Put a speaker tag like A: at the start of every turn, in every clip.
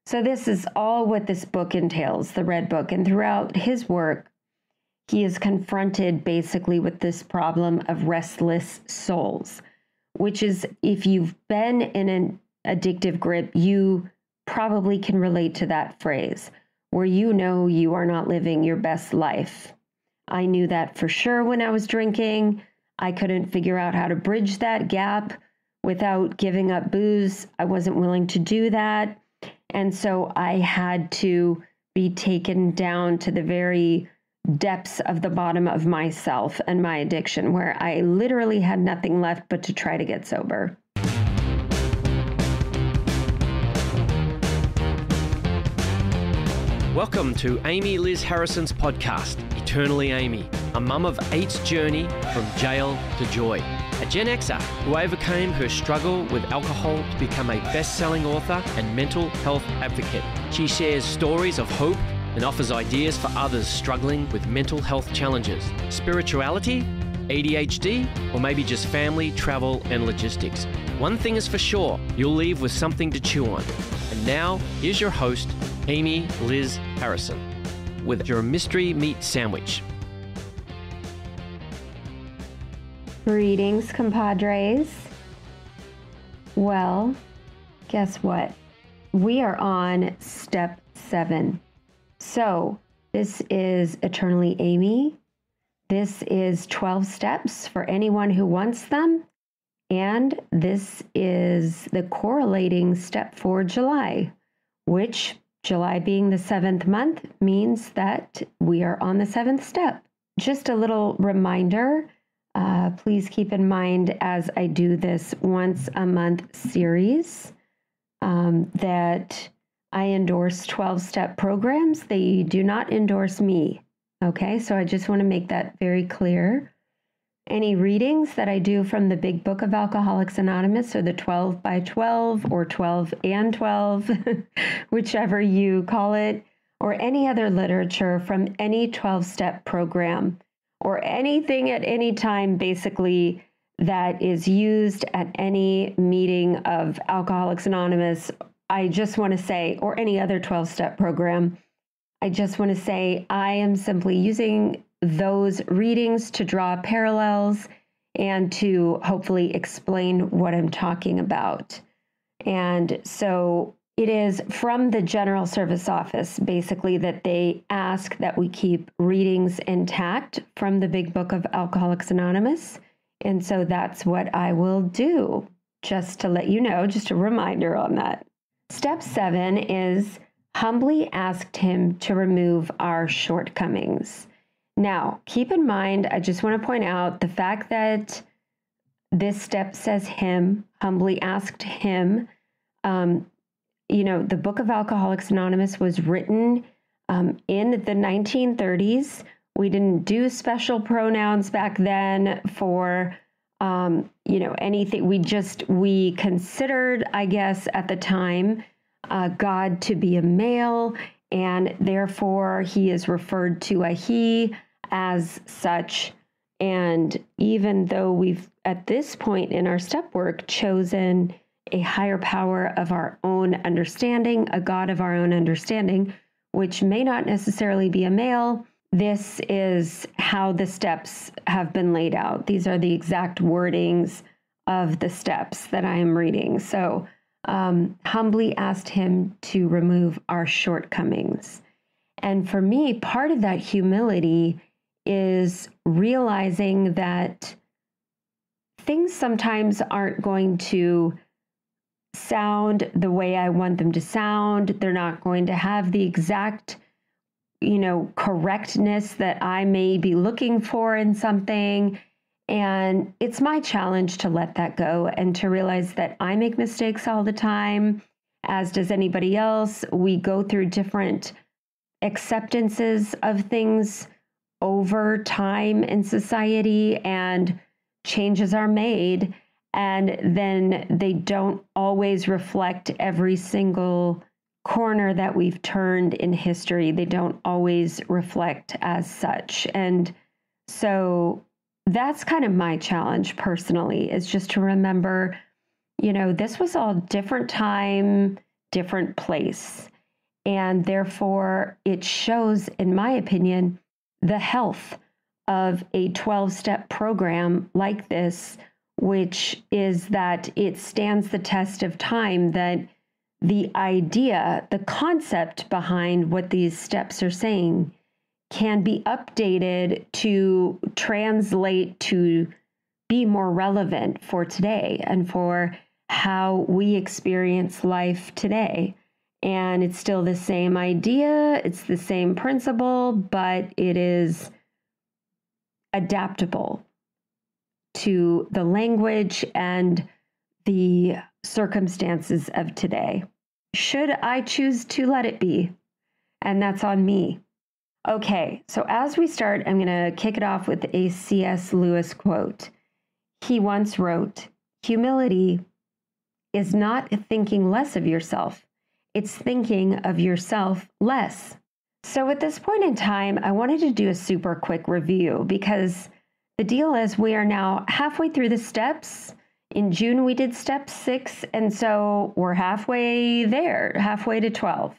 A: So this is all what this book entails, the Red Book. And throughout his work, he is confronted basically with this problem of restless souls, which is, if you've been in an addictive grip, you probably can relate to that phrase, where you know you are not living your best life. I knew that for sure when I was drinking. I couldn't figure out how to bridge that gap without giving up booze. I wasn't willing to do that. And so I had to be taken down to the very depths of the bottom of myself and my addiction, where I literally had nothing left but to try to get sober.
B: Welcome to Amy Liz Harrison's podcast, Eternally Amy, a mum of eight's journey from jail to joy. A Gen Xer who overcame her struggle with alcohol to become a best-selling author and mental health advocate. She shares stories of hope and offers ideas for others struggling with mental health challenges, spirituality, ADHD, or maybe just family, travel, and logistics. One thing is for sure, you'll leave with something to chew on. And now, here's your host, Amy Liz Harrison, with your mystery meat sandwich.
A: Greetings, compadres. Well, guess what? We are on step 7. So this is Eternally Amy. This is 12 steps for anyone who wants them. And this is the correlating step for July, which July being the 7th month means that we are on the 7th step. Just a little reminder, please keep in mind as I do this once a month series that I endorse 12-step programs. They do not endorse me. Okay, so I just want to make that very clear. Any readings that I do from the Big Book of Alcoholics Anonymous, or the 12 by 12 or 12 and 12, whichever you call it, or any other literature from any 12-step program, or anything at any time basically that is used at any meeting of Alcoholics Anonymous, I just want to say, or any other 12-step program, I just want to say I am simply using those readings to draw parallels and to hopefully explain what I'm talking about. And so it is from the General Service Office, basically, that they ask that we keep readings intact from the Big Book of Alcoholics Anonymous. And so that's what I will do, just to let you know, just a reminder on that. Step 7 is humbly asked him to remove our shortcomings. Now, keep in mind, I just want to point out the fact that this step says him, humbly asked him. The Book of Alcoholics Anonymous was written in the 1930s. We didn't do special pronouns back then for, anything. We considered, I guess, at the time, God to be a male, and therefore he is referred to a he as such. And even though we've, at this point in our step work, chosen a higher power of our own understanding, a God of our own understanding, which may not necessarily be a male, this is how the steps have been laid out. These are the exact wordings of the steps that I am reading. So humbly asked him to remove our shortcomings. And for me, part of that humility is realizing that things sometimes aren't going to sound the way I want them to sound. They're not going to have the exact, correctness that I may be looking for in something. And it's my challenge to let that go and to realize that I make mistakes all the time, as does anybody else. We go through different acceptances of things over time in society, and changes are made, and then they don't always reflect every single corner that we've turned in history. They don't always reflect as such. And so that's kind of my challenge personally, is just to remember, this was all different time, different place. And therefore, it shows, in my opinion, the health of a 12-step program like this, which is that it stands the test of time, that the idea, the concept behind what these steps are saying can be updated to translate to be more relevant for today and for how we experience life today. And it's still the same idea, it's the same principle, but it is adaptable to the language and the circumstances of today. Should I choose to let it be? And that's on me. Okay, so as we start, I'm going to kick it off with a C.S. Lewis quote. He once wrote, "Humility is not thinking less of yourself. It's thinking of yourself less." So at this point in time, I wanted to do a super quick review because the deal is we are now halfway through the steps. In June, we did step 6, and so we're halfway there, halfway to 12.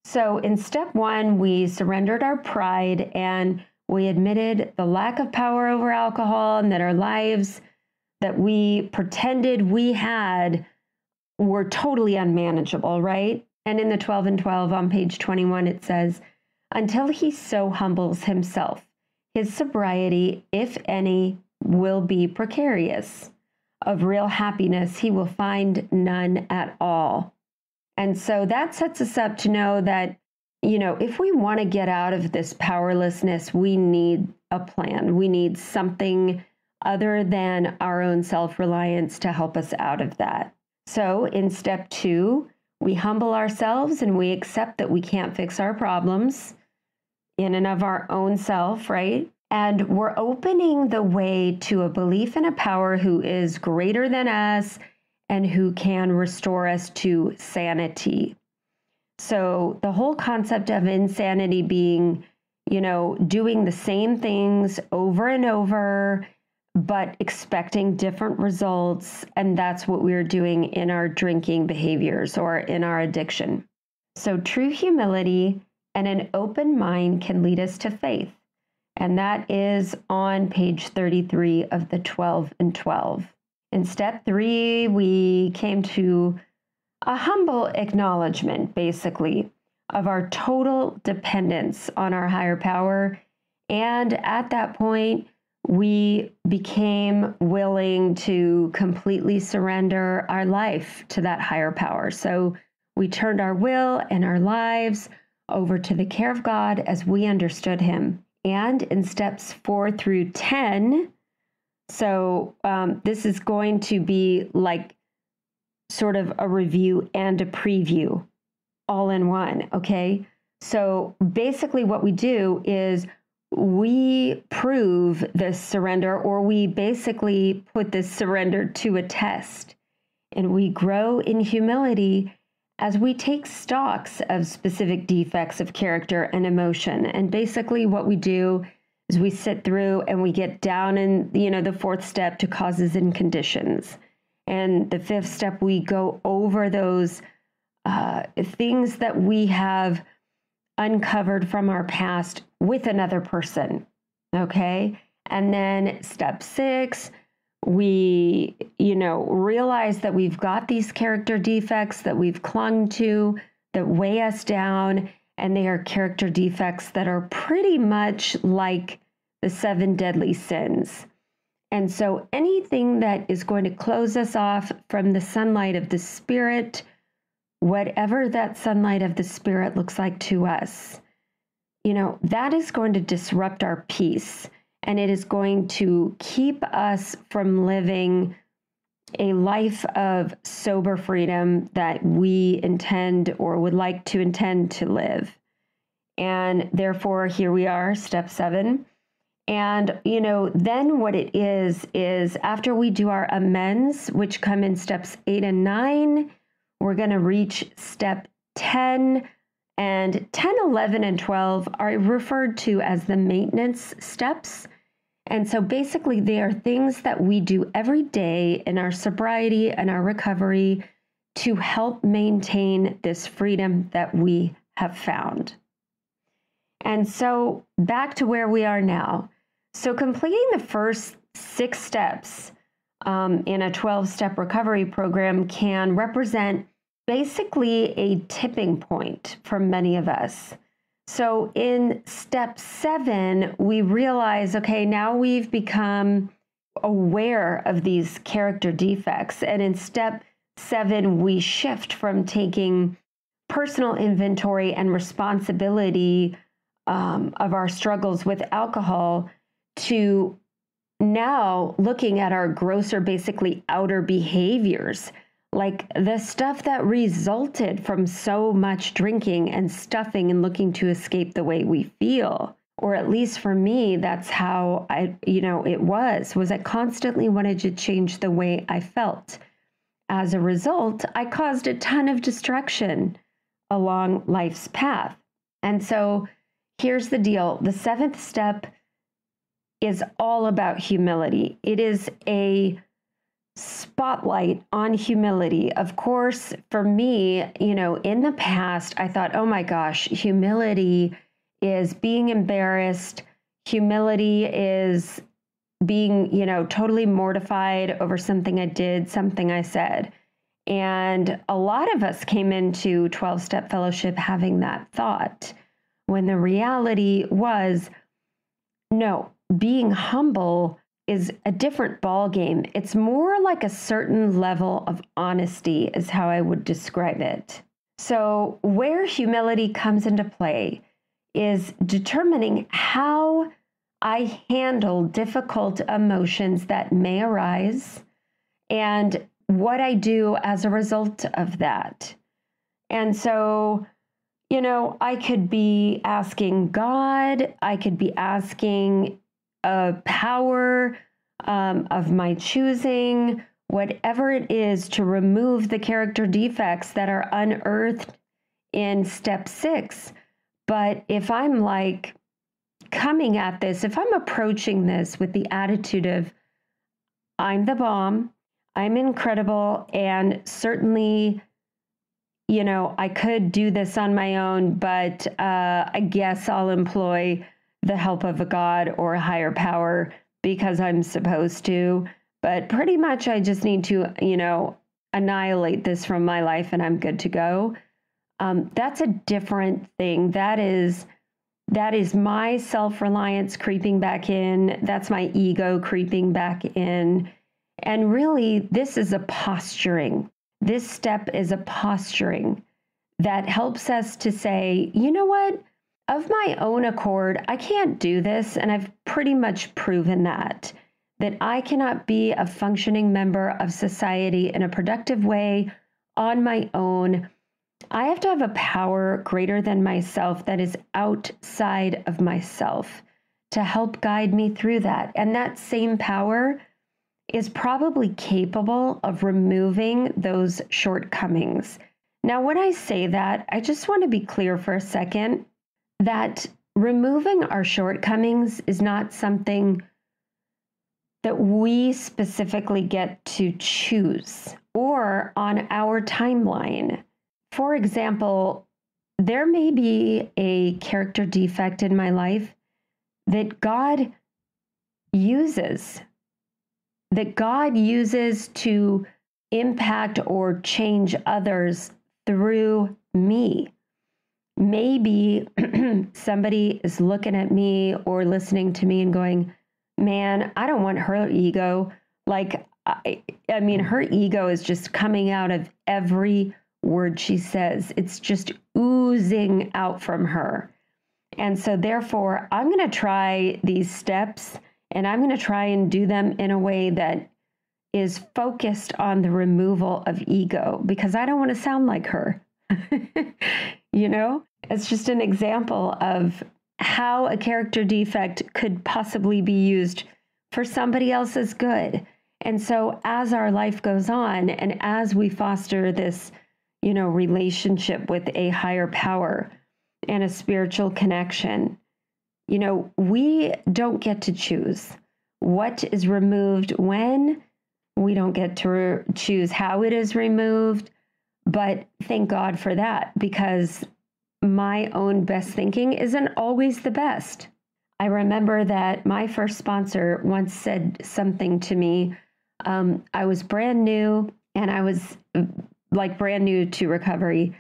A: So in step 1, we surrendered our pride and we admitted the lack of power over alcohol and that our lives that we pretended we had were totally unmanageable, right? And in the 12 and 12 on page 21, it says, "Until he so humbles himself, his sobriety, if any, will be precarious. Of real happiness, he will find none at all." And so that sets us up to know that, if we want to get out of this powerlessness, we need a plan. We need something other than our own self-reliance to help us out of that. So in step 2, we humble ourselves and we accept that we can't fix our problems in and of our own self, right? And we're opening the way to a belief in a power who is greater than us and who can restore us to sanity. So the whole concept of insanity being, doing the same things over and over, but expecting different results. And that's what we're doing in our drinking behaviors or in our addiction. So true humility and an open mind can lead us to faith. And that is on page 33 of the 12 and 12. In step 3, we came to a humble acknowledgement, basically, of our total dependence on our higher power. And at that point, we became willing to completely surrender our life to that higher power. So we turned our will and our lives over to the care of God as we understood him. And in steps 4 through 10, so this is going to be like sort of a review and a preview all in one, okay? So basically what we do is we prove this surrender, or we basically put this surrender to a test. And we grow in humility as we take stocks of specific defects of character and emotion. And basically what we do is we sit through and we get down in, the 4th step to causes and conditions. And the 5th step, we go over those things that we have uncovered from our past with another person, okay? And then step 6, we, realize that we've got these character defects that we've clung to that weigh us down, and they are character defects that are pretty much like the 7 deadly sins. And so anything that is going to close us off from the sunlight of the Spirit, whatever that sunlight of the Spirit looks like to us, that is going to disrupt our peace. And it is going to keep us from living a life of sober freedom that we intend or would like to intend to live. And therefore, here we are, step 7. And, then what it is after we do our amends, which come in steps 8 and 9, we're going to reach step 10. And 10, 11, and 12 are referred to as the maintenance steps. And so basically, they are things that we do every day in our sobriety and our recovery to help maintain this freedom that we have found. And so back to where we are now. So completing the first 6 steps in a 12-step recovery program can represent basically a tipping point for many of us. So in step 7, we realize, okay, now we've become aware of these character defects. And in step 7, we shift from taking personal inventory and responsibility of our struggles with alcohol to now looking at our grosser, basically outer behaviors, like the stuff that resulted from so much drinking and stuffing and looking to escape the way we feel. Or at least for me, that's how it was I constantly wanted to change the way I felt. As a result, I caused a ton of destruction along life's path. And so here's the deal. The 7th step is all about humility. It is a spotlight on humility. Of course, for me, in the past, I thought, oh my gosh, humility is being embarrassed. Humility is being, totally mortified over something I did, something I said. And a lot of us came into 12-step fellowship having that thought, when the reality was, no, being humble is a different ballgame. It's more like a certain level of honesty is how I would describe it. So where humility comes into play is determining how I handle difficult emotions that may arise and what I do as a result of that. And so, I could be asking God, I could be asking a power of my choosing, whatever it is, to remove the character defects that are unearthed in step 6. But if I'm coming at this, if I'm approaching this with the attitude of, I'm the bomb, I'm incredible, and certainly, I could do this on my own, but I guess I'll employ the help of a God or a higher power because I'm supposed to. But pretty much I just need to, annihilate this from my life and I'm good to go. That's a different thing. That is my self-reliance creeping back in. That's my ego creeping back in. And really, this is a posturing. This step is a posturing that helps us to say, you know what? Of my own accord, I can't do this. And I've pretty much proven that I cannot be a functioning member of society in a productive way on my own. I have to have a power greater than myself that is outside of myself to help guide me through that. And that same power is probably capable of removing those shortcomings. Now, when I say that, I just want to be clear for a second that removing our shortcomings is not something that we specifically get to choose or on our timeline. For example, there may be a character defect in my life that God uses to impact or change others through me. Maybe somebody is looking at me or listening to me and going, man, I don't want her ego. Her ego is just coming out of every word she says. It's just oozing out from her. And so therefore, I'm going to try these steps and I'm going to try and do them in a way that is focused on the removal of ego because I don't want to sound like her. It's just an example of how a character defect could possibly be used for somebody else's good. And so as our life goes on and as we foster this, relationship with a higher power and a spiritual connection, we don't get to choose what is removed when. We don't get to choose how it is removed. But thank God for that, because my own best thinking isn't always the best. I remember that my first sponsor once said something to me. I was brand new, and I was like brand new to recovery.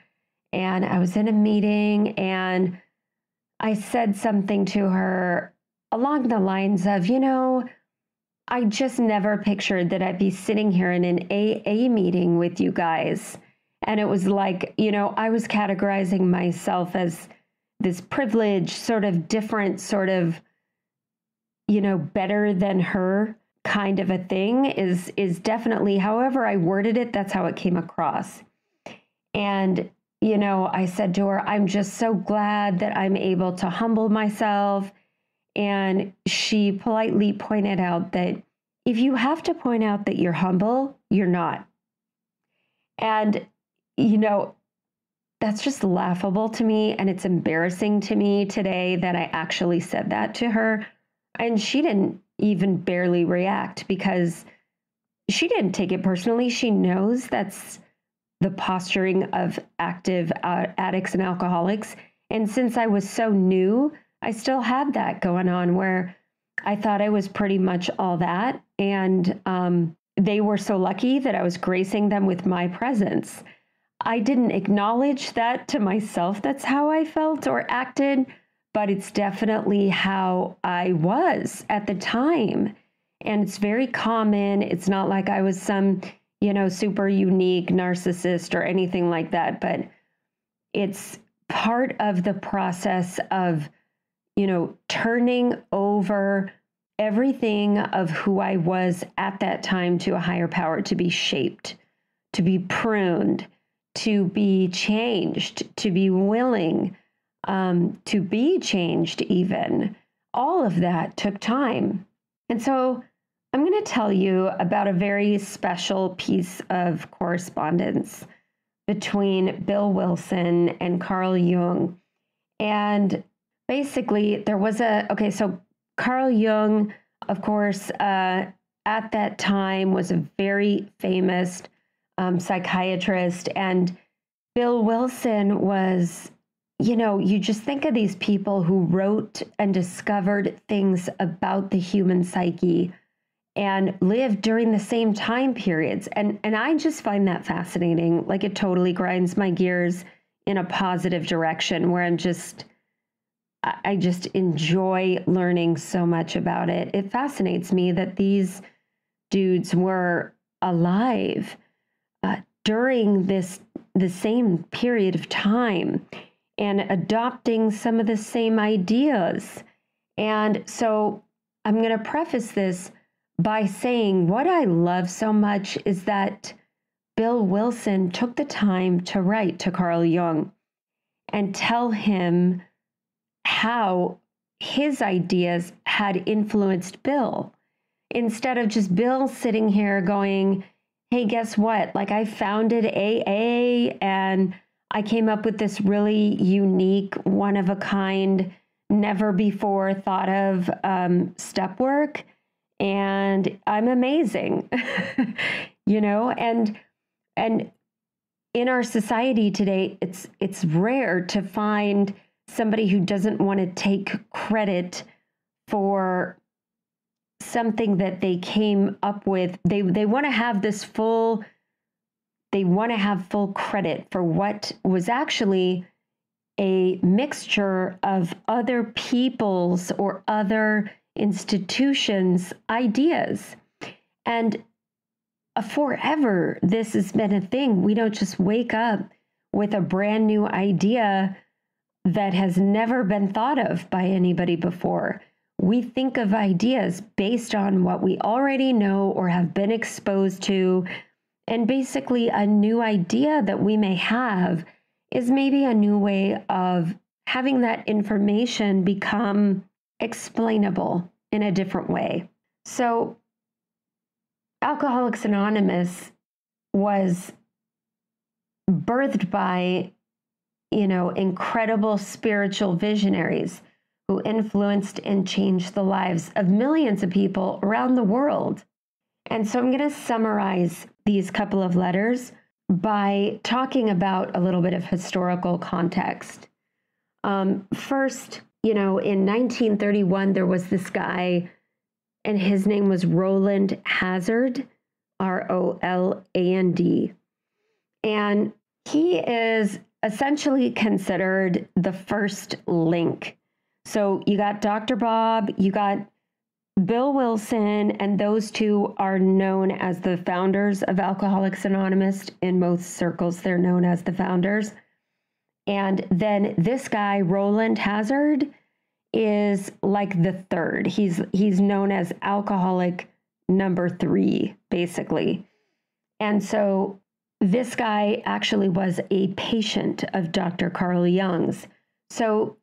A: And I was in a meeting, and I said something to her along the lines of, I just never pictured that I'd be sitting here in an AA meeting with you guys. And it was like, I was categorizing myself as this privileged, sort of different, sort of, better than her kind of a thing is definitely, however I worded it, that's how it came across. And, I said to her, I'm just so glad that I'm able to humble myself. And she politely pointed out that if you have to point out that you're humble, you're not. And, that's just laughable to me. And it's embarrassing to me today that I actually said that to her. And she didn't even barely react because she didn't take it personally. She knows that's the posturing of active addicts and alcoholics. And since I was so new, I still had that going on where I thought I was pretty much all that. And they were so lucky that I was gracing them with my presence. I didn't acknowledge that to myself. That's how I felt or acted, but it's definitely how I was at the time. And it's very common. It's not like I was some, super unique narcissist or anything like that, but it's part of the process of turning over everything of who I was at that time to a higher power, to be shaped, to be pruned, to be changed, to be willing to be changed even. All of that took time. And so I'm going to tell you about a very special piece of correspondence between Bill Wilson and Carl Jung. And basically, there was so Carl Jung, of course, at that time was a very famous psychiatrist. And Bill Wilson was, you just think of these people who wrote and discovered things about the human psyche and lived during the same time periods. And I just find that fascinating. Like, it totally grinds my gears in a positive direction where I just enjoy learning so much about it. It fascinates me that these dudes were alive during the same period of time and adopting some of the same ideas. And so I'm going to preface this by saying what I love so much is that Bill Wilson took the time to write to Carl Jung and tell him how his ideas had influenced Bill, instead of just Bill sitting here going, hey, guess what? Like, I founded AA and I came up with this really unique, one of a kind, never before thought of step work. And I'm amazing, and in our society today, it's rare to find somebody who doesn't want to take credit for something that they came up with. They want to have full credit for what was actually a mixture of other people's or other institutions' ideas. And forever, this has been a thing. We don't just wake up with a brand new idea that has never been thought of by anybody before. We think of ideas based on what we already know or have been exposed to. And basically, a new idea that we may have is maybe a new way of having that information become explainable in a different way. So, Alcoholics Anonymous was birthed by, incredible spiritual visionaries who influenced and changed the lives of millions of people around the world. And so I'm going to summarize these couple of letters by talking about a little bit of historical context. First, in 1931, there was this guy, and his name was Roland Hazard, Roland. And he is essentially considered the first link. So you got Dr. Bob, you got Bill Wilson, and those two are known as the founders of Alcoholics Anonymous. In most circles, they're known as the founders. And then this guy, Roland Hazard, is like the third. He's known as alcoholic number 3, basically. And so this guy actually was a patient of Dr. Carl Jung's. So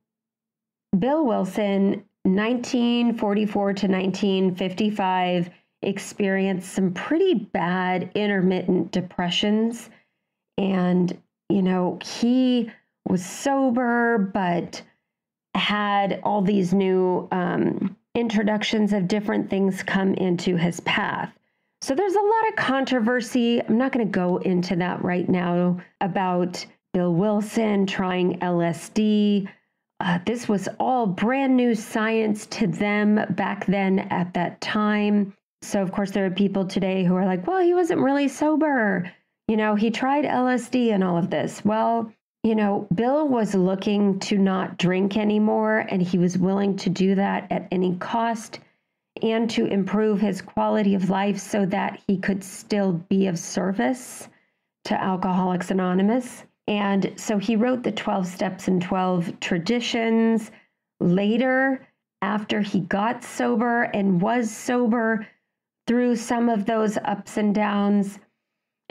A: Bill Wilson, 1944 to 1955, experienced some pretty bad intermittent depressions. And, he was sober, but had all these new introductions of different things come into his path. So there's a lot of controversy. I'm not going to go into that right now about Bill Wilson trying LSD. This was all brand new science to them back then at that time. So, of course, there are people today who are like, well, he wasn't really sober. He tried LSD and all of this. Well, Bill was looking to not drink anymore, and he was willing to do that at any cost and to improve his quality of life so that he could still be of service to Alcoholics Anonymous. And so he wrote the 12 Steps and 12 Traditions. Later, after he got sober and was sober through some of those ups and downs.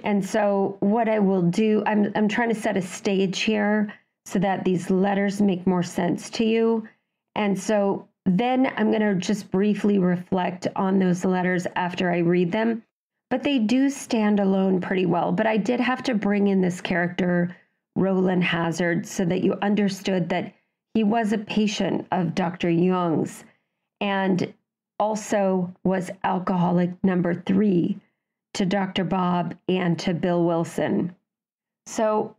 A: And so what I will do, I'm trying to set a stage here so that these letters make more sense to you. And so then I'm going to just briefly reflect on those letters after I read them. But they do stand alone pretty well. But I did have to bring in this character, Roland Hazard, so that you understood that he was a patient of Dr. Jung's and also was alcoholic number 3 to Dr. Bob and to Bill Wilson. So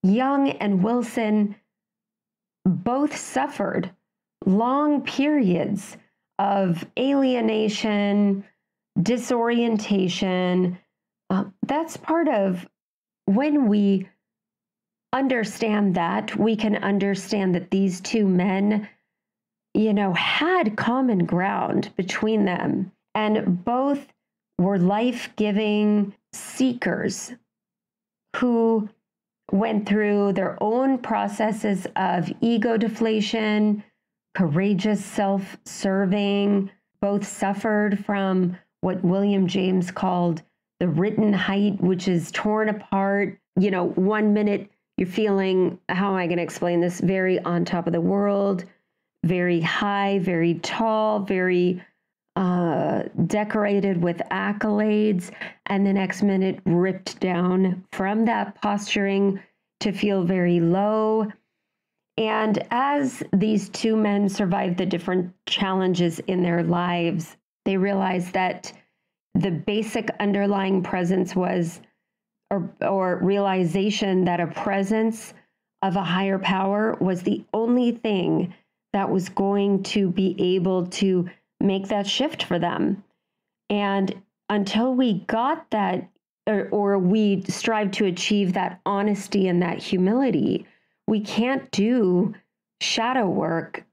A: Jung and Wilson both suffered long periods of alienation, disorientation. That's part of when we understand that, we can understand that these two men, had common ground between them, and both were life-giving seekers who went through their own processes of ego deflation, courageous self-serving, both suffered from what William James called the written height, which is torn apart. 1 minute you're feeling, how am I going to explain this? Very on top of the world, very high, very tall, very decorated with accolades, and the next minute ripped down from that posturing to feel very low. And as these two men survived the different challenges in their lives, they realized that the basic underlying presence was, or realization that a presence of a higher power was the only thing that was going to be able to make that shift for them. And until we got that, or we strive to achieve that honesty and that humility, we can't do shadow work,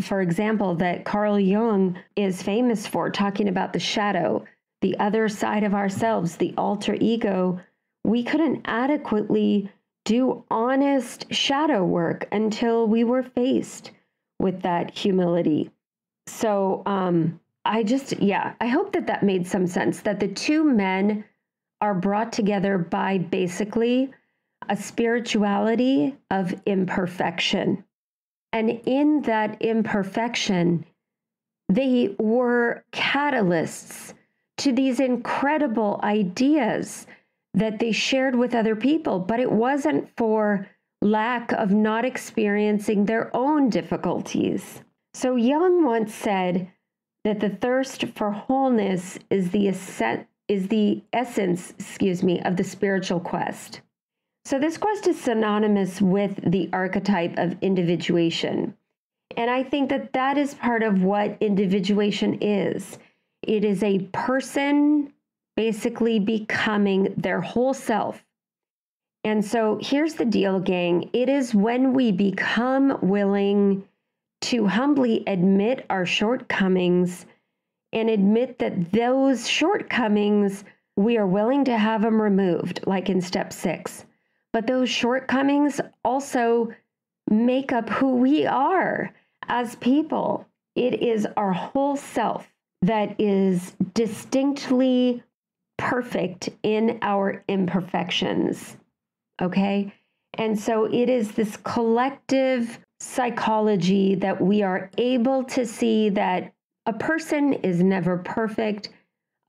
A: for example, that Carl Jung is famous for, talking about the shadow, the other side of ourselves, the alter ego. We couldn't adequately do honest shadow work until we were faced with that humility. So I hope that made some sense, that the two men are brought together by basically a spirituality of imperfection. And in that imperfection, they were catalysts to these incredible ideas that they shared with other people, but it wasn't for lack of not experiencing their own difficulties. So Jung once said that the thirst for wholeness is the essence, of the spiritual quest. So this quest is synonymous with the archetype of individuation. And I think that that is part of what individuation is. It is a person basically becoming their whole self. And so here's the deal, gang. It is when we become willing to humbly admit our shortcomings and admit that those shortcomings, we are willing to have them removed, like in step 6. But those shortcomings also make up who we are as people. It is our whole self that is distinctly perfect in our imperfections. Okay? And so it is this collective psychology that we are able to see that a person is never perfect.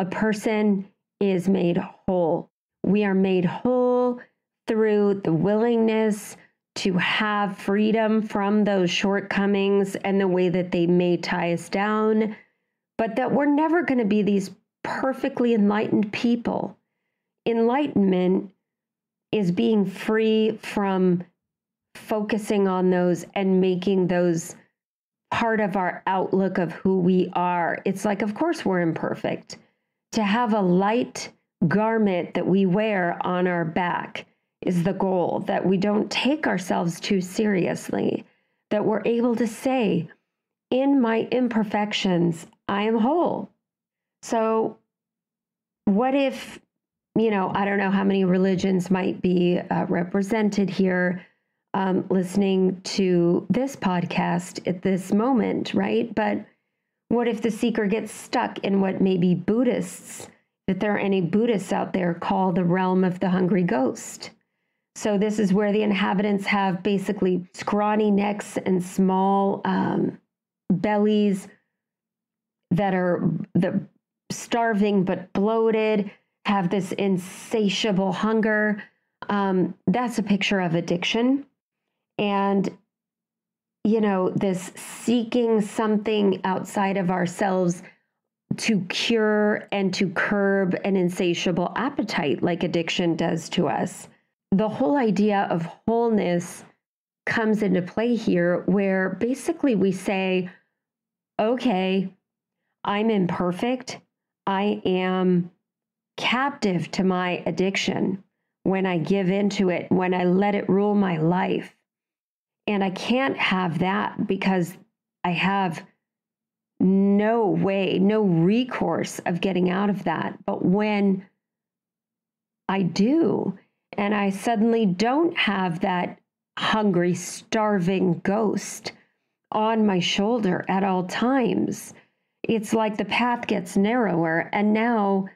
A: A person is made whole. We are made whole through the willingness to have freedom from those shortcomings and the way that they may tie us down, but that we're never going to be these perfectly enlightened people. Enlightenment is being free from focusing on those and making those part of our outlook of who we are. It's like, of course, we're imperfect. To have a light garment that we wear on our back is the goal, that we don't take ourselves too seriously, that we're able to say, in my imperfections, I am whole. So what if, I don't know how many religions might be represented here listening to this podcast at this moment, right? But what if the seeker gets stuck in what maybe Buddhists, that there are any Buddhists out there, call the realm of the hungry ghost? So this is where the inhabitants have basically scrawny necks and small bellies that are starving but bloated, have this insatiable hunger. That's a picture of addiction. And, this seeking something outside of ourselves to cure and to curb an insatiable appetite like addiction does to us. The whole idea of wholeness comes into play here, where basically we say, okay, I'm imperfect. I am captive to my addiction when I give into it, when I let it rule my life. And I can't have that because I have no way, no recourse of getting out of that. But when I do, and I suddenly don't have that hungry, starving ghost on my shoulder at all times, it's like the path gets narrower. And now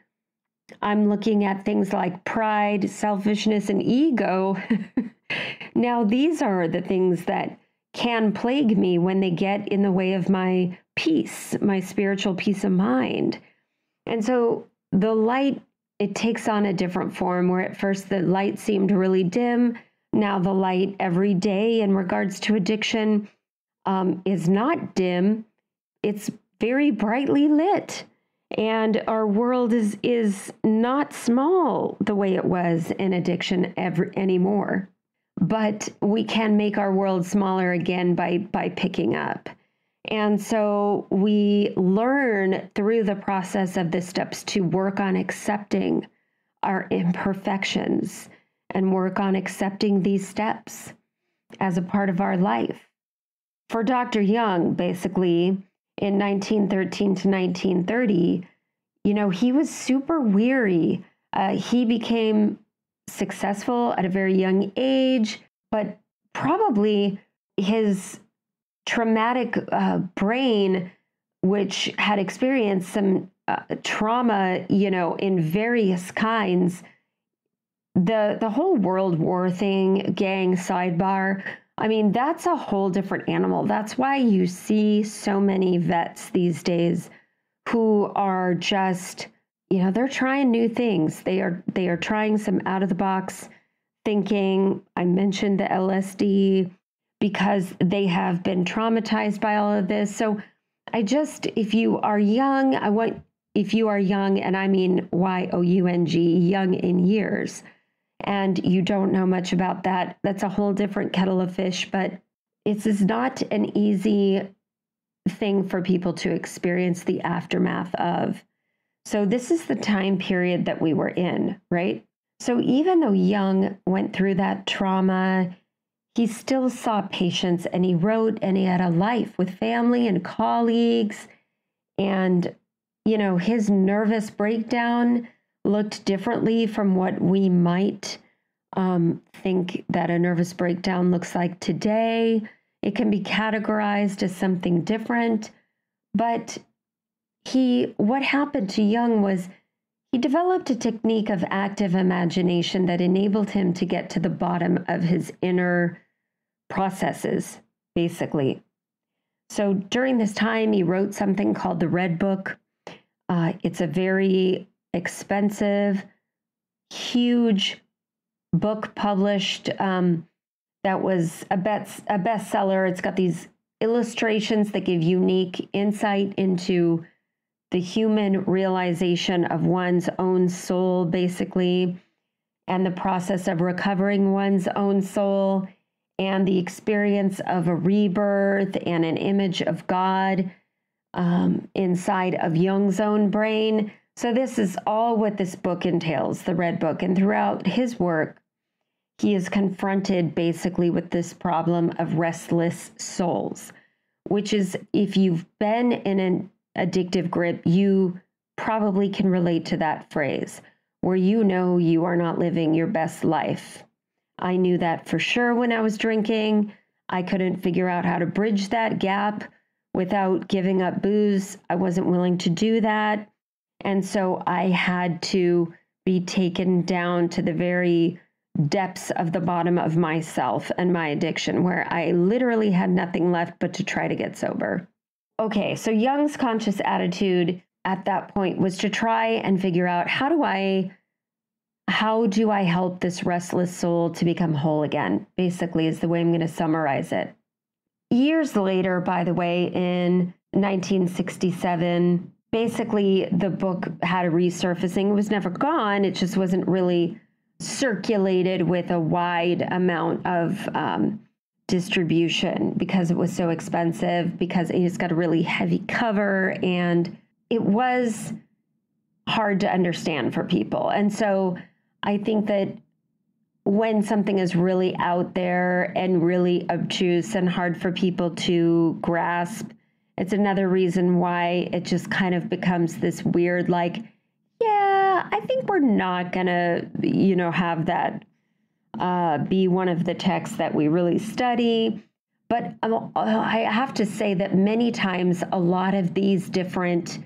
A: I'm looking at things like pride, selfishness, and ego. Now, these are the things that can plague me when they get in the way of my peace, my spiritual peace of mind. And so the light, it takes on a different form, where at first the light seemed really dim. Now the light every day in regards to addiction is not dim. It's very brightly lit. And our world is not small the way it was in addiction anymore. But we can make our world smaller again by picking up. And so we learn through the process of the steps to work on accepting our imperfections and work on accepting these steps as a part of our life. For Dr. Jung, basically, in 1913 to 1930, he was super weary. He became successful at a very young age, but probably his traumatic brain, which had experienced some trauma, in various kinds, the whole World War thing, gang, sidebar, I mean, that's a whole different animal. That's why you see so many vets these days who are just, they're trying new things. They are trying some out of the box thinking. I mentioned the LSD because they have been traumatized by all of this. So if you are young, and I mean Young, young in years, and you don't know much about that, that's a whole different kettle of fish. But it's not an easy thing for people to experience the aftermath of. So this is the time period that we were in, right? So even though Jung went through that trauma, he still saw patients, and he wrote, and he had a life with family and colleagues. And, his nervous breakdown looked differently from what we might think that a nervous breakdown looks like today. It can be categorized as something different. But what happened to Jung was he developed a technique of active imagination that enabled him to get to the bottom of his inner processes, basically. So during this time, he wrote something called the Red Book. It's a very expensive, huge book published that was a bestseller. It's got these illustrations that give unique insight into the human realization of one's own soul, basically, and the process of recovering one's own soul, and the experience of a rebirth and an image of God inside of Jung's own brain. So this is all what this book entails, the Red Book. And throughout his work, he is confronted basically with this problem of restless souls, which is, if you've been in an addictive grip, you probably can relate to that phrase, where you are not living your best life. I knew that for sure when I was drinking. I couldn't figure out how to bridge that gap without giving up booze. I wasn't willing to do that. And so I had to be taken down to the very depths of the bottom of myself and my addiction, where I literally had nothing left but to try to get sober. Okay, so Jung's conscious attitude at that point was to try and figure out, how do I help this restless soul to become whole again, basically, is the way I'm going to summarize it. Years later, by the way, in 1967, basically the book had a resurfacing. It was never gone. It just wasn't really circulated with a wide amount of distribution because it was so expensive, because it's got a really heavy cover, and it was hard to understand for people. And so I think that when something is really out there and really obtuse and hard for people to grasp, it's another reason why it just kind of becomes this weird, like, yeah, I think we're not going to, have that be one of the texts that we really study. But I have to say that many times a lot of these different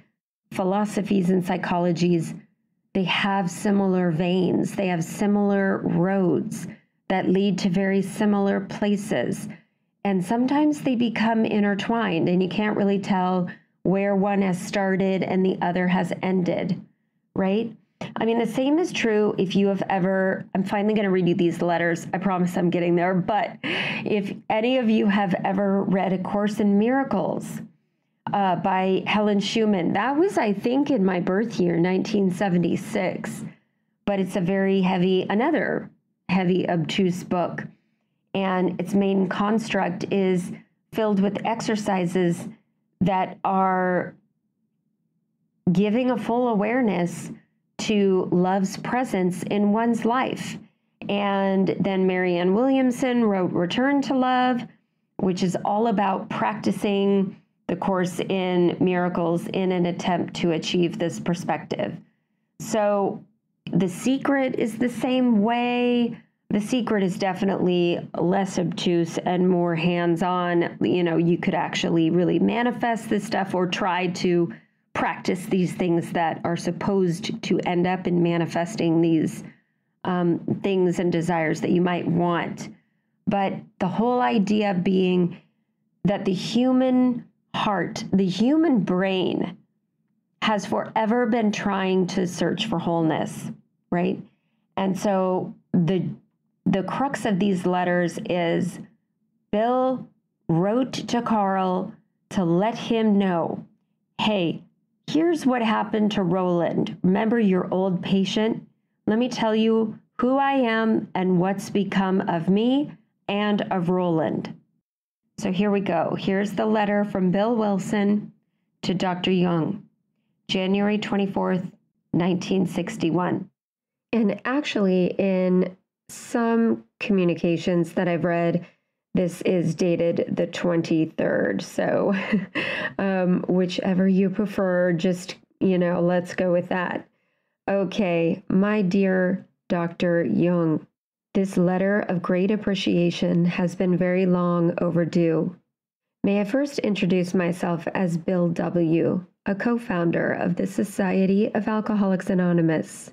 A: philosophies and psychologies, they have similar veins. They have similar roads that lead to very similar places. And sometimes they become intertwined, and you can't really tell where one has started and the other has ended, right? I mean, the same is true if you have ever, I'm finally going to read you these letters. I promise I'm getting there. But if any of you have ever read A Course in Miracles by Helen Schumann, that was, I think, in my birth year, 1976. But it's another heavy, obtuse book. And its main construct is filled with exercises that are giving a full awareness to love's presence in one's life. And then Marianne Williamson wrote Return to Love, which is all about practicing the Course in Miracles in an attempt to achieve this perspective. So The Secret is the same way. The Secret is definitely less obtuse and more hands-on. You could actually really manifest this stuff or try to practice these things that are supposed to end up in manifesting these things and desires that you might want. But the whole idea being that the human heart, the human brain, has forever been trying to search for wholeness, right? And so the crux of these letters is Bill wrote to Carl to let him know, hey, here's what happened to Roland. Remember your old patient? Let me tell you who I am and what's become of me and of Roland. So here we go. Here's the letter from Bill Wilson to Dr. Jung, January 24th, 1961. And actually, in some communications that I've read, this is dated the 23rd. So whichever you prefer, just, let's go with that. Okay, my dear Dr. Jung, this letter of great appreciation has been very long overdue. May I first introduce myself as Bill W., a co-founder of the Society of Alcoholics Anonymous.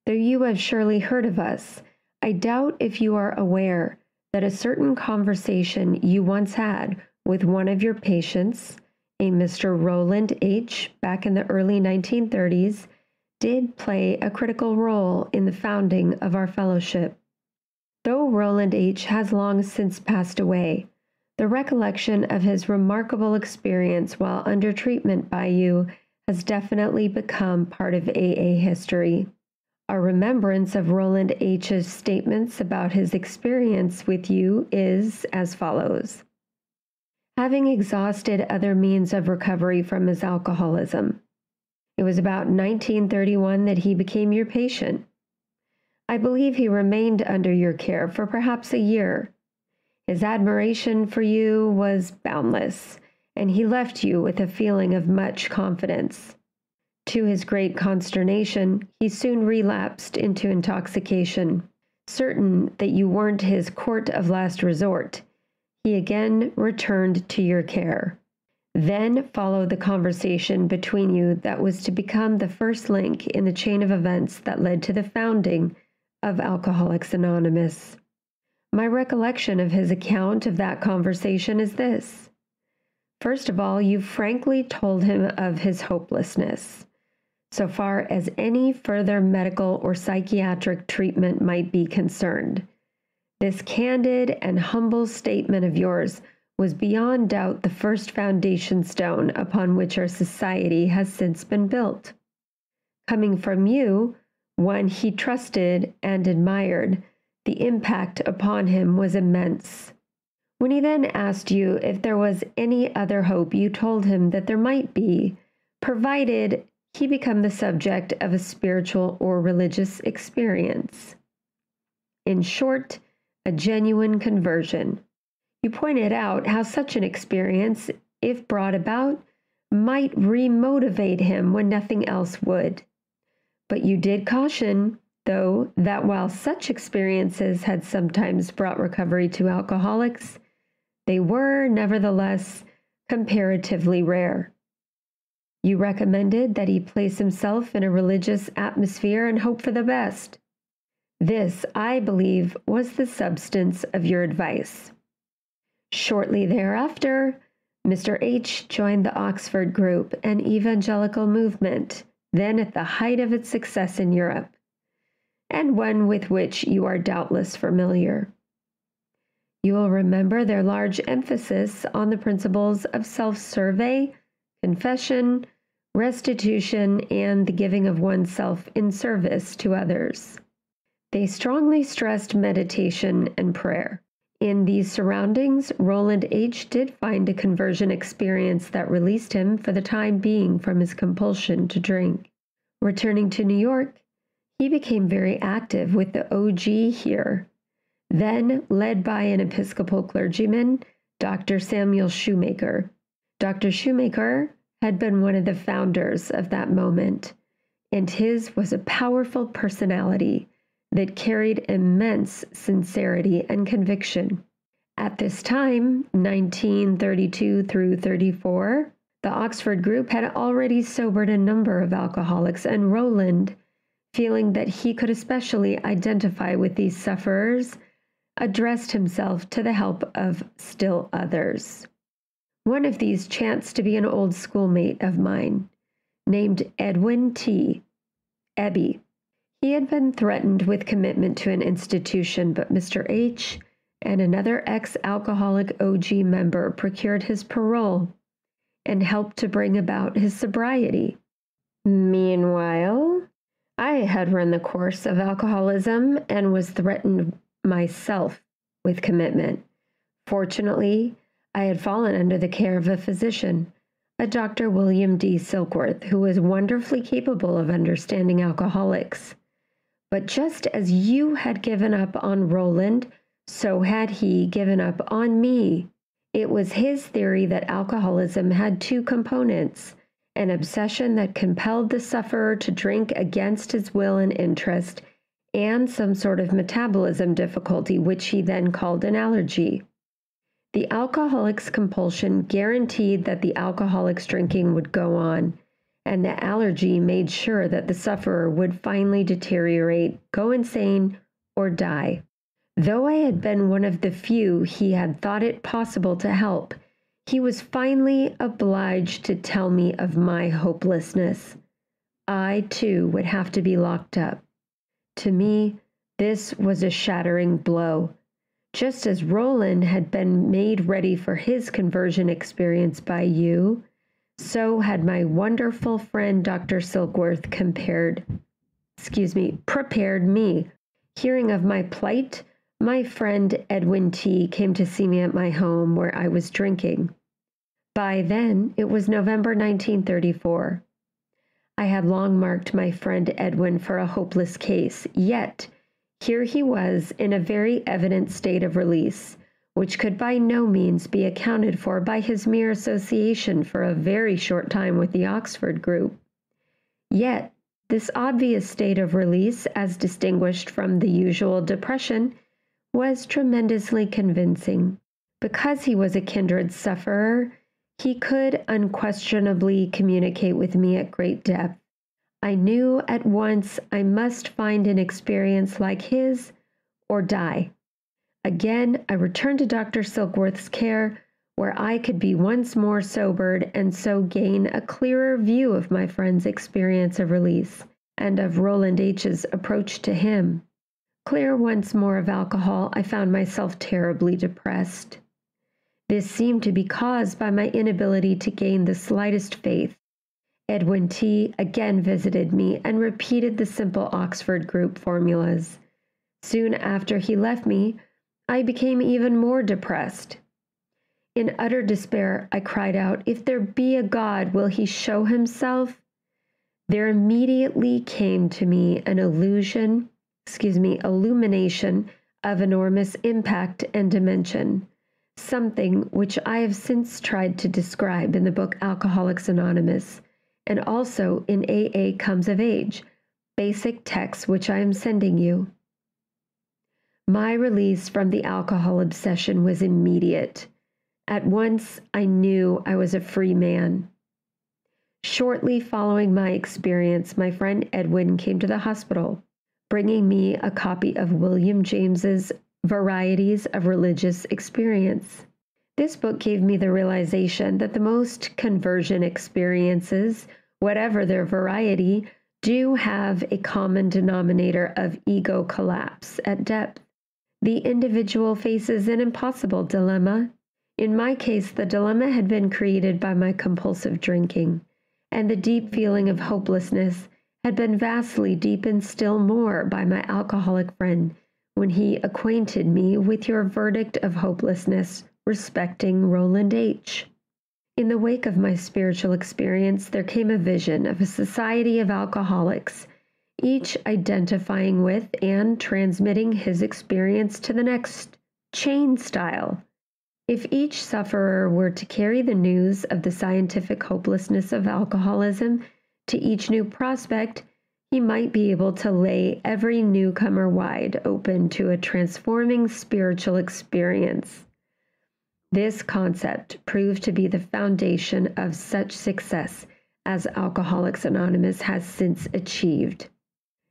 A: Though you have surely heard of us, I doubt if you are aware that a certain conversation you once had with one of your patients, a Mr. Roland H., back in the early 1930s, did play a critical role in the founding of our fellowship. Though Roland H. has long since passed away, the recollection of his remarkable experience while under treatment by you has definitely become part of AA history. Our remembrance of Roland H.'s statements about his experience with you is as follows. Having exhausted other means of recovery from his alcoholism, it was about 1931 that he became your patient. I believe he remained under your care for perhaps a year. His admiration for you was boundless, and he left you with a feeling of much confidence. To his great consternation, he soon relapsed into intoxication. Certain that you weren't his court of last resort, he again returned to your care. Then followed the conversation between you that was to become the first link in the chain of events that led to the founding of Alcoholics Anonymous. My recollection of his account of that conversation is this. First of all, you frankly told him of his hopelessness, so far as any further medical or psychiatric treatment might be concerned. This candid and humble statement of yours was beyond doubt the first foundation stone upon which our society has since been built. Coming from you, one he trusted and admired, the impact upon him was immense. When he then asked you if there was any other hope, you told him that there might be, provided he become the subject of a spiritual or religious experience. In short, a genuine conversion. You pointed out how such an experience, if brought about, might remotivate him when nothing else would. But you did caution, though, that while such experiences had sometimes brought recovery to alcoholics, they were, nevertheless, comparatively rare. You recommended that he place himself in a religious atmosphere and hope for the best. This, I believe, was the substance of your advice. Shortly thereafter, Mr. H. joined the Oxford Group, an evangelical movement, then at the height of its success in Europe, and one with which you are doubtless familiar. You will remember their large emphasis on the principles of self-survey, confession, restitution, and the giving of oneself in service to others. They strongly stressed meditation and prayer. In these surroundings, Roland H. did find a conversion experience that released him for the time being from his compulsion to drink. Returning to New York, he became very active with the OG here, then led by an Episcopal clergyman, Dr. Samuel Shoemaker. Dr. Shoemaker had been one of the founders of that moment, and his was a powerful personality that carried immense sincerity and conviction. At this time, 1932 through 34, the Oxford Group had already sobered a number of alcoholics, and Roland, feeling that he could especially identify with these sufferers, addressed himself to the help of still others. One of these chanced to be an old schoolmate of mine, named Edwin T. Ebby. He had been threatened with commitment to an institution, but Mr. H. and another ex-alcoholic OG member procured his parole and helped to bring about his sobriety. Meanwhile, I had run the course of alcoholism and was threatened myself with commitment. Fortunately, I had fallen under the care of a physician, a Dr. William D. Silkworth, who was wonderfully capable of understanding alcoholics. But just as you had given up on Roland, so had he given up on me. It was his theory that alcoholism had two components: an obsession that compelled the sufferer to drink against his will and interest, and some sort of metabolism difficulty, which he then called an allergy. The alcoholic's compulsion guaranteed that the alcoholic's drinking would go on, and the allergy made sure that the sufferer would finally deteriorate, go insane, or die. Though I had been one of the few he had thought it possible to help, he was finally obliged to tell me of my hopelessness. I, too, would have to be locked up. To me, this was a shattering blow. Just as Roland had been made ready for his conversion experience by you, so had my wonderful friend Dr. Silkworth prepared me. Hearing of my plight, my friend Edwin T. came to see me at my home where I was drinking. By then, it was November 1934. I had long marked my friend Edwin for a hopeless case, yet here he was in a very evident state of release, which could by no means be accounted for by his mere association for a very short time with the Oxford group. Yet, this obvious state of release, as distinguished from the usual depression, was tremendously convincing. Because he was a kindred sufferer, he could unquestionably communicate with me at great depth. I knew at once I must find an experience like his or die. Again, I returned to Dr. Silkworth's care, where I could be once more sobered and so gain a clearer view of my friend's experience of release and of Roland H.'s approach to him. Clear once more of alcohol, I found myself terribly depressed. This seemed to be caused by my inability to gain the slightest faith. Edwin T. again visited me and repeated the simple Oxford group formulas. Soon after he left me, I became even more depressed. In utter despair, I cried out, "If there be a God, will he show himself?" There immediately came to me an illumination of enormous impact and dimension, something which I have since tried to describe in the book Alcoholics Anonymous, and also in AA Comes of Age, basic text which I am sending you. My release from the alcohol obsession was immediate. At once, I knew I was a free man. Shortly following my experience, my friend Edwin came to the hospital, bringing me a copy of William James's Varieties of Religious Experience. This book gave me the realization that the most conversion experiences, whatever their variety, do have a common denominator of ego collapse at depth. The individual faces an impossible dilemma. In my case, the dilemma had been created by my compulsive drinking, and the deep feeling of hopelessness had been vastly deepened still more by my alcoholic friend when he acquainted me with your verdict of hopelessness respecting Roland H. In the wake of my spiritual experience, there came a vision of a society of alcoholics, each identifying with and transmitting his experience to the next, chain style. If each sufferer were to carry the news of the scientific hopelessness of alcoholism to each new prospect, he might be able to lay every newcomer wide open to a transforming spiritual experience. This concept proved to be the foundation of such success as Alcoholics Anonymous has since achieved.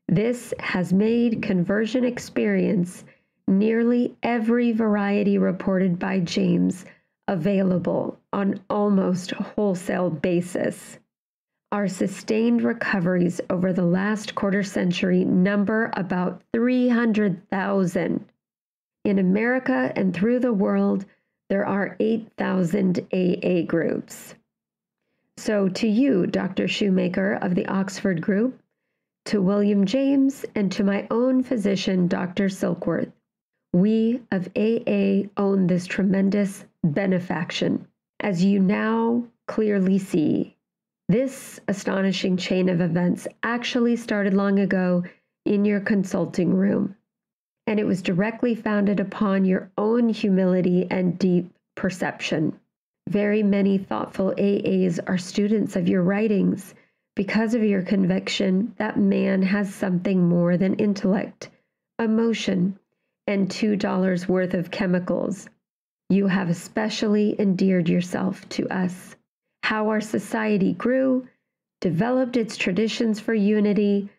A: This has made conversion experience nearly every variety reported by James available on almost wholesale basis. Our sustained recoveries over the last quarter century number about 300,000. In America and through the world, there are 8,000 AA groups. So to you, Dr. Shoemaker of the Oxford Group, to William James, and to my own physician, Dr. Silkworth. We of AA own this tremendous benefaction. As you now clearly see, this astonishing chain of events actually started long ago in your consulting room, and it was directly founded upon your own humility and deep perception. Very many thoughtful AAs are students of your writings because of your conviction that man has something more than intellect, emotion, and $2 worth of chemicals. You have especially endeared yourself to us. How our society grew, developed its traditions for unity,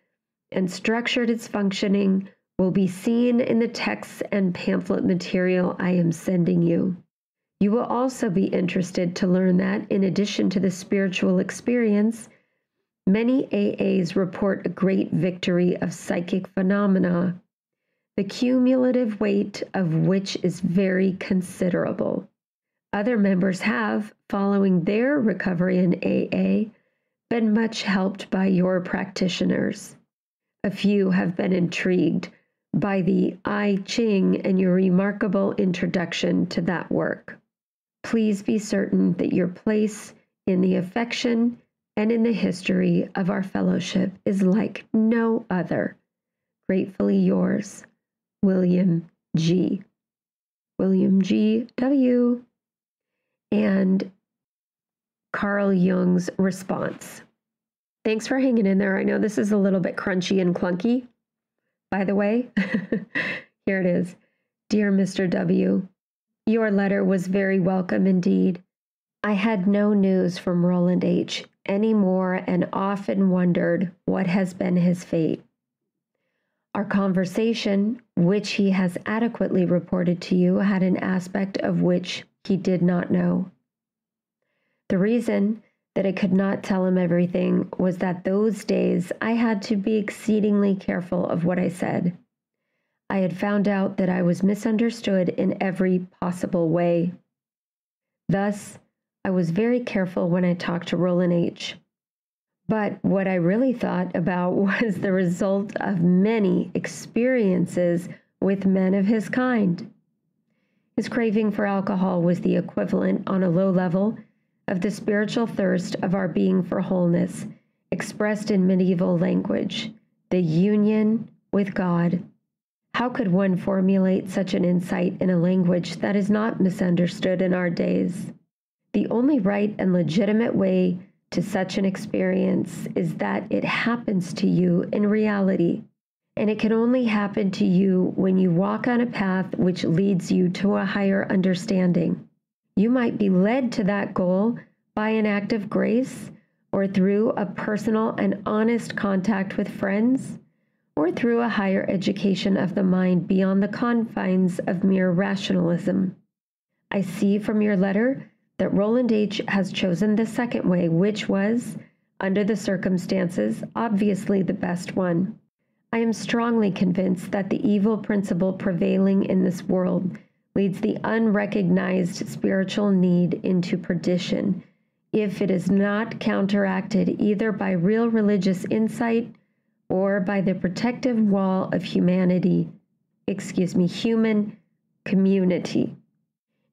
A: and structured its functioning will be seen in the texts and pamphlet material I am sending you. You will also be interested to learn that, in addition to the spiritual experience, many AAs report a great victory of psychic phenomena, the cumulative weight of which is very considerable. Other members have, following their recovery in AA, been much helped by your practitioners. A few have been intrigued by the I Ching and your remarkable introduction to that work. Please be certain that your place in the affection and in the history of our fellowship is like no other. Gratefully yours, William G. William G. W. And Carl Jung's response. Thanks for hanging in there. I know this is a little bit crunchy and clunky. By the way, here it is. Dear Mr. W., your letter was very welcome indeed. I had no news from Roland H. anymore and often wondered what has been his fate. Our conversation, which he has adequately reported to you, had an aspect of which he did not know. The reason that I could not tell him everything was that those days I had to be exceedingly careful of what I said. I had found out that I was misunderstood in every possible way. Thus, I was very careful when I talked to Roland H. But what I really thought about was the result of many experiences with men of his kind. His craving for alcohol was the equivalent on a low level of the spiritual thirst of our being for wholeness, expressed in medieval language, the union with God. How could one formulate such an insight in a language that is not misunderstood in our days? The only right and legitimate way to such an experience is that it happens to you in reality, and it can only happen to you when you walk on a path which leads you to a higher understanding. You might be led to that goal by an act of grace, or through a personal and honest contact with friends, or through a higher education of the mind beyond the confines of mere rationalism. I see from your letter that Roland H. has chosen the second way, which was, under the circumstances, obviously the best one. I am strongly convinced that the evil principle prevailing in this world leads the unrecognized spiritual need into perdition, if it is not counteracted either by real religious insight or by the protective wall of human community.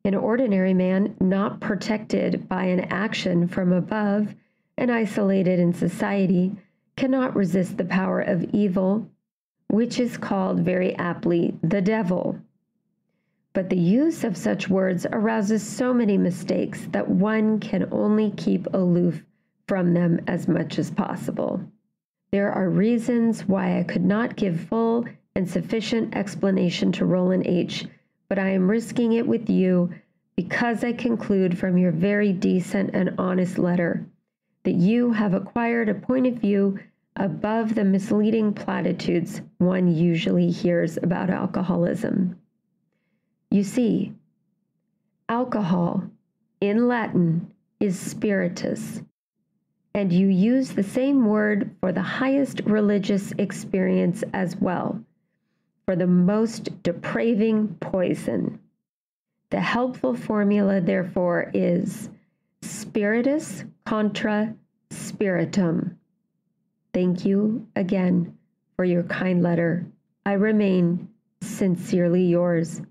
A: An ordinary man not protected by an action from above and isolated in society cannot resist the power of evil, which is called very aptly the devil. But the use of such words arouses so many mistakes that one can only keep aloof from them as much as possible. There are reasons why I could not give full and sufficient explanation to Roland H., but I am risking it with you because I conclude from your very decent and honest letter that you have acquired a point of view above the misleading platitudes one usually hears about alcoholism. You see, alcohol in Latin is spiritus, and you use the same word for the highest religious experience as well, for the most depraving poison. The helpful formula, therefore, is spiritus contra spiritum. Thank you again for your kind letter. I remain sincerely yours,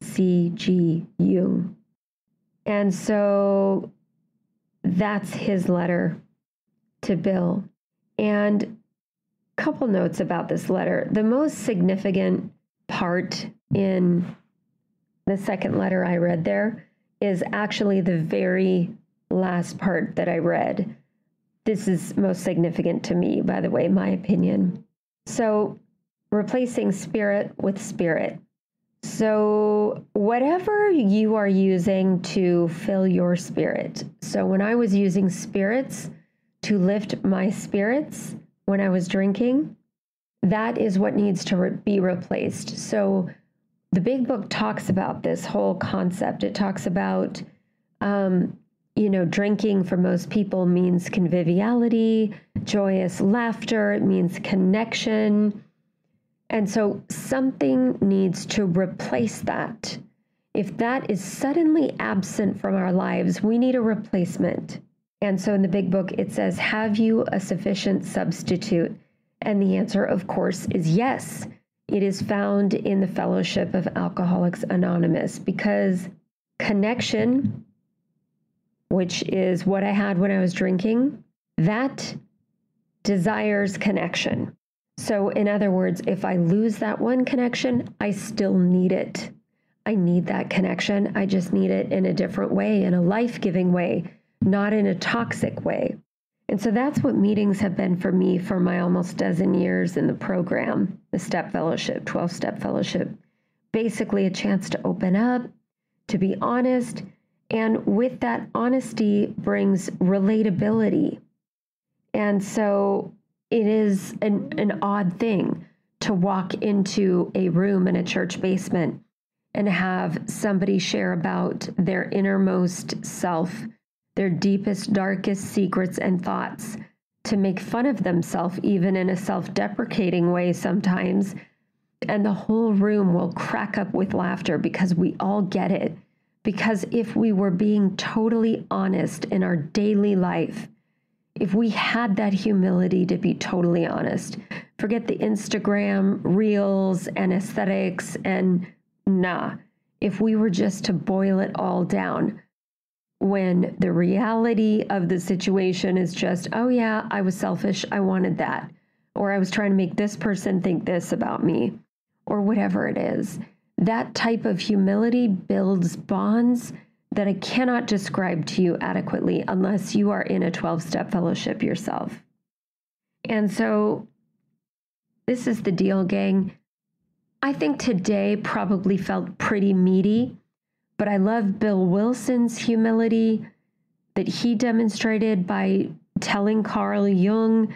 A: C.G. Jung. And so that's his letter to Bill. And a couple notes about this letter. The most significant part in the second letter I read there is actually the very last part that I read. This is most significant to me, by the way, my opinion. So, replacing spirit with spirit. So, whatever you are using to fill your spirit. So, when I was using spirits to lift my spirits when I was drinking, that is what needs to be replaced. So, the big book talks about this whole concept. It talks about, drinking for most people means conviviality, joyous laughter. It means connection. And so something needs to replace that. If that is suddenly absent from our lives, we need a replacement. And so in the big book, it says, have you a sufficient substitute? And the answer, of course, is yes. It is found in the Fellowship of Alcoholics Anonymous, because connection, which is what I had when I was drinking, that desires connection. So in other words, if I lose that one connection, I still need it. I need that connection. I just need it in a different way, in a life-giving way, not in a toxic way. And so that's what meetings have been for me for my almost dozen years in the program, the Step Fellowship, 12-Step Fellowship. Basically a chance to open up, to be honest, and with that honesty brings relatability. And so it is an odd thing to walk into a room in a church basement and have somebody share about their innermost self, their deepest, darkest secrets and thoughts, to make fun of themselves, even in a self-deprecating way sometimes. And the whole room will crack up with laughter because we all get it. Because if we were being totally honest in our daily life, if we had that humility to be totally honest, forget the Instagram reels and aesthetics and if we were just to boil it all down, when the reality of the situation is just, oh yeah, I was selfish, I wanted that, or I was trying to make this person think this about me, or whatever it is. That type of humility builds bonds that I cannot describe to you adequately unless you are in a 12-step fellowship yourself. And so this is the deal, gang. I think today probably felt pretty meaty, but I love Bill Wilson's humility that he demonstrated by telling Carl Jung,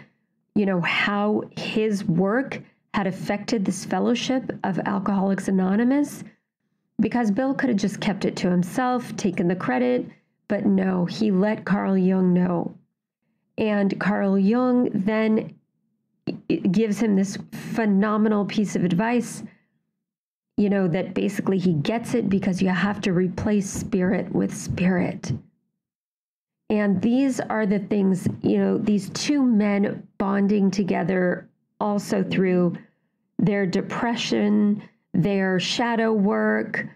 A: how his work had affected this fellowship of Alcoholics Anonymous, because Bill could have just kept it to himself, taken the credit, but no, he let Carl Jung know. And Carl Jung then gives him this phenomenal piece of advice, that basically he gets it because you have to replace spirit with spirit. And these are the things, these two men bonding together also through their depression, their shadow work,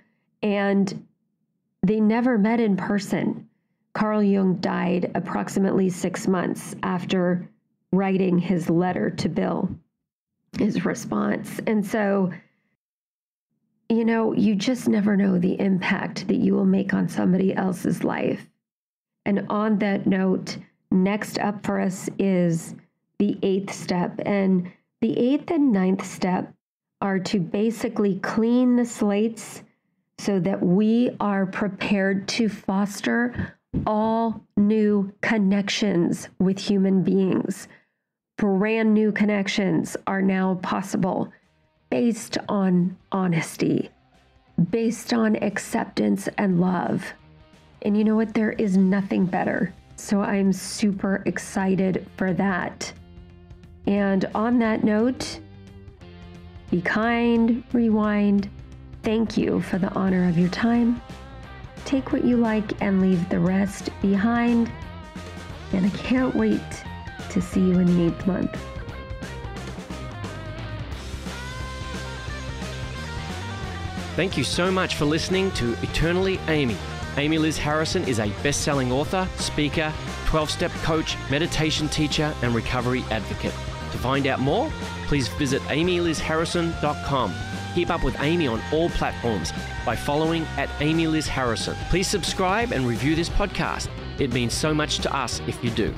A: and they never met in person. Carl Jung died approximately 6 months after writing his letter to Bill, his response. And so, you just never know the impact that you will make on somebody else's life. And on that note, next up for us is the 8th step. And the 8th and 9th step are to basically clean the slates so that we are prepared to foster all new connections with human beings. Brand new connections are now possible based on honesty, based on acceptance and love. And you know what? There is nothing better. So I'm super excited for that. And on that note, be kind, rewind. Thank you for the honor of your time. Take what you like and leave the rest behind. And I can't wait to see you in the 8th month.
B: Thank you so much for listening to Eternally Amy. Amy Liz Harrison is a best-selling author, speaker, 12-step coach, meditation teacher, and recovery advocate. To find out more, please visit amylizharrison.com. Keep up with Amy on all platforms by following @AmyLizHarrison. Please subscribe and review this podcast. It means so much to us if you do.